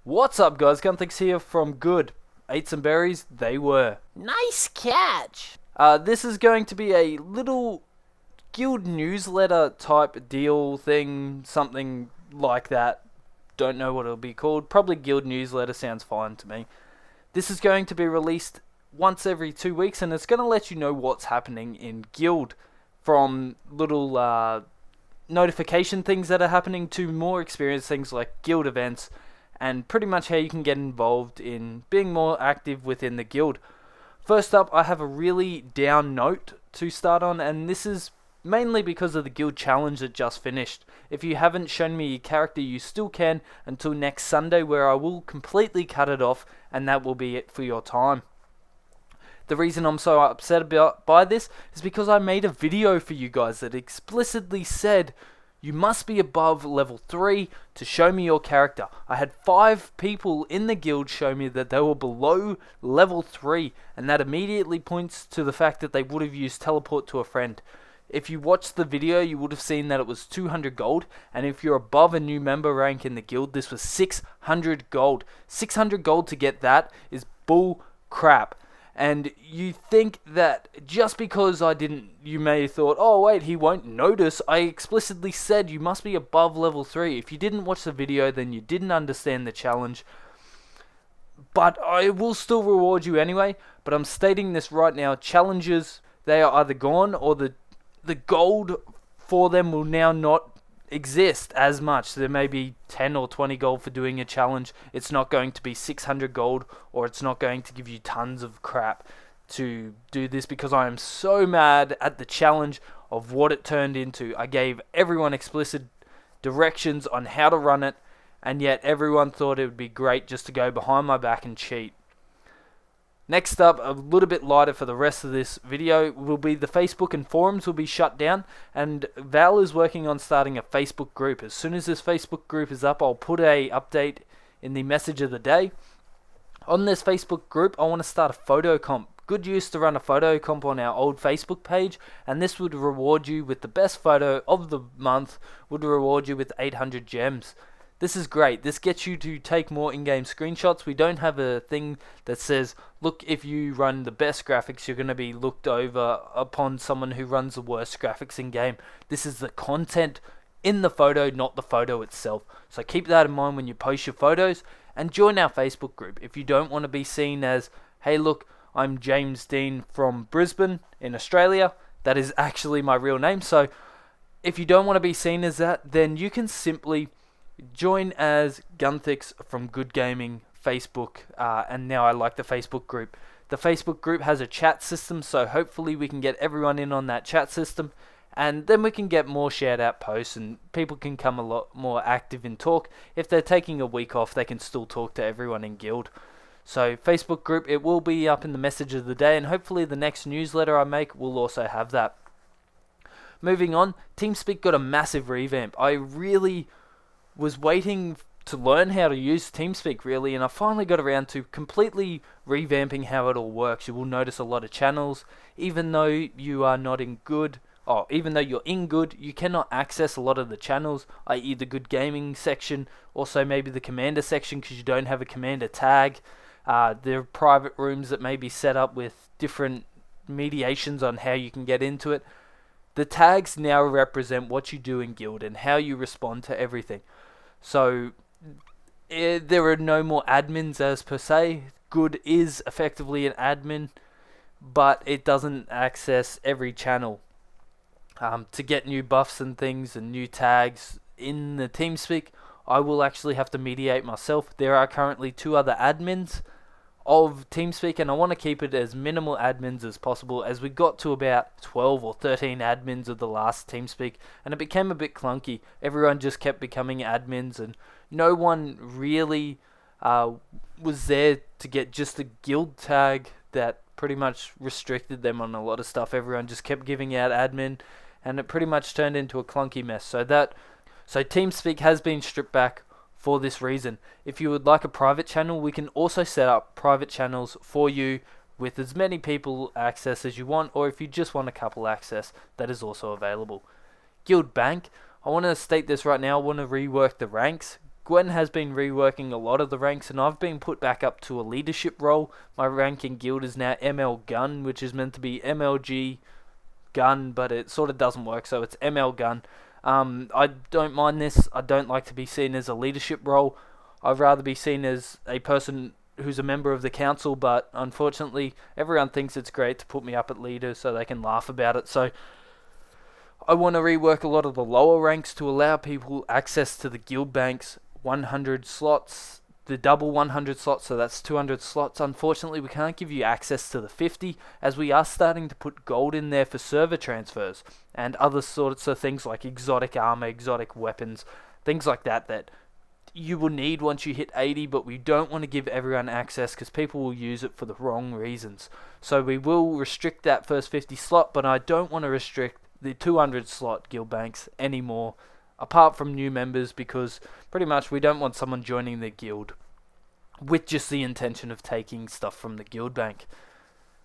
What's up, guys? Gunthick's here from Good. Ate some berries, they were. Nice catch. This is going to be a little guild newsletter type deal thing, something like that. Don't know what it'll be called. Probably guild newsletter sounds fine to me. This is going to be released once every 2 weeks, and it's going to let you know what's happening in guild, from little notification things that are happening to more experienced things like guild events, and pretty much how you can get involved in being more active within the guild. First up, I have a really down note to start on, and this is mainly because of the guild challenge that just finished. If you haven't shown me your character, you still can until next Sunday, where I will completely cut it off, and that will be it for your time. The reason I'm so upset by this is because I made a video for you guys that explicitly said you must be above level 3 to show me your character. I had 5 people in the guild show me that they were below level 3, and that immediately points to the fact that they would have used teleport to a friend. If you watched the video, you would have seen that it was 200 gold, and if you're above a new member rank in the guild, this was 600 gold. 600 gold to get that is bull crap. And you think that just because you may have thought, oh wait, he won't notice. I explicitly said you must be above level 3. If you didn't watch the video, then you didn't understand the challenge. But I will still reward you anyway. But I'm stating this right now, challenges, they are either gone, or the gold for them will now not exist as much. So there may be 10 or 20 gold for doing a challenge. It's not going to be 600 gold, or it's not going to give you tons of crap to do this, because I am so mad at the challenge of what it turned into. I gave everyone explicit directions on how to run it, and yet everyone thought it would be great just to go behind my back and cheat. Next up, a little bit lighter for the rest of this video, will be the Facebook and forums will be shut down, and Val is working on starting a Facebook group. As soon as this Facebook group is up, I'll put a update in the message of the day. On this Facebook group, I want to start a photo comp. Good used to run a photo comp on our old Facebook page, and this would reward you with the best photo of the month, would reward you with 800 gems. This is great. This gets you to take more in-game screenshots. We don't have a thing that says, look, if you run the best graphics, you're going to be looked over upon someone who runs the worst graphics in-game. This is the content in the photo, not the photo itself. So keep that in mind when you post your photos, and join our Facebook group. If you don't want to be seen as, hey look, I'm James Dean from Brisbane in Australia, that is actually my real name. So if you don't want to be seen as that, then you can simply join as Gunthix from Good Gaming Facebook, and now I like the Facebook group. The Facebook group has a chat system, so hopefully we can get everyone in on that chat system, and then we can get more shared out posts, and people can come a lot more active in talk. If they're taking a week off, they can still talk to everyone in guild. So Facebook group, it will be up in the message of the day, and hopefully the next newsletter I make will also have that. Moving on, Teamspeak got a massive revamp. I really was waiting to learn how to use Teamspeak really, and I finally got around to completely revamping how it all works. You will notice a lot of channels. Even though you are not in good, even though you're in good, you cannot access a lot of the channels, i.e. the Good Gaming section, also maybe the Commander section, because you don't have a Commander tag. There are private rooms that may be set up with different mediations on how you can get into it. The tags now represent what you do in guild and how you respond to everything. So there are no more admins as per se. Good is effectively an admin, but it doesn't access every channel. To get new buffs and things and new tags in the TeamSpeak, I will actually have to mediate myself. There are currently 2 other admins of TeamSpeak, and I want to keep it as minimal admins as possible, as we got to about 12 or 13 admins of the last TeamSpeak, and it became a bit clunky. Everyone just kept becoming admins, and no one really was there to get just a guild tag that pretty much restricted them on a lot of stuff. Everyone just kept giving out admin, and it pretty much turned into a clunky mess. So TeamSpeak has been stripped back for this reason. If you would like a private channel, we can also set up private channels for you with as many people access as you want, or if you just want a couple access, that is also available. Guild Bank, I want to state this right now, I want to rework the ranks. Gwen has been reworking a lot of the ranks, and I've been put back up to a leadership role. My rank in guild is now ML Gun, which is meant to be MLG Gun, but it sort of doesn't work, so it's ML Gun. I don't mind this. I don't like to be seen as a leadership role. I'd rather be seen as a person who's a member of the council, but unfortunately everyone thinks it's great to put me up at leader so they can laugh about it. So I want to rework a lot of the lower ranks to allow people access to the guild banks, 100 slots, the double 100 slots, so that's 200 slots. Unfortunately, we can't give you access to the 50, as we are starting to put gold in there for server transfers and other sorts of things like exotic armor, exotic weapons, things like that you will need once you hit 80, but we don't want to give everyone access because people will use it for the wrong reasons. So we will restrict that first 50 slot, but I don't want to restrict the 200 slot guild banks anymore, apart from new members, because pretty much we don't want someone joining the guild with just the intention of taking stuff from the guild bank.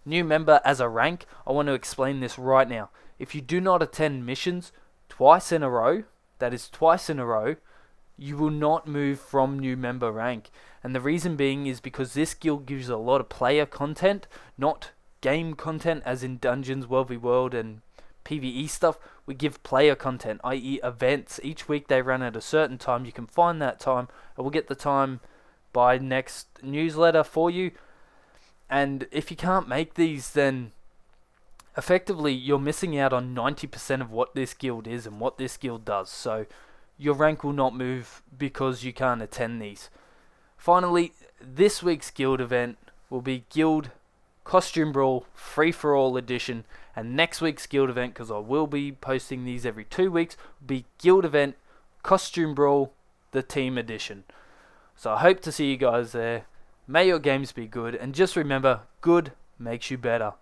New member as a rank, I want to explain this right now. If you do not attend missions twice in a row, that is twice in a row, you will not move from new member rank. And the reason being is because this guild gives a lot of player content, not game content as in Dungeons, World v World and PvE stuff. We give player content, i.e. events. Each week they run at a certain time. You can find that time. I will get the time by next newsletter for you. And if you can't make these, then effectively you're missing out on 90% of what this guild is and what this guild does. So your rank will not move because you can't attend these. Finally, this week's guild event will be Guild Costume Brawl Free For All Edition, and next week's guild event, because I will be posting these every 2 weeks, will be Guild Event Costume Brawl the Team Edition. So I hope to see you guys there. May your games be good, and just remember, good makes you better.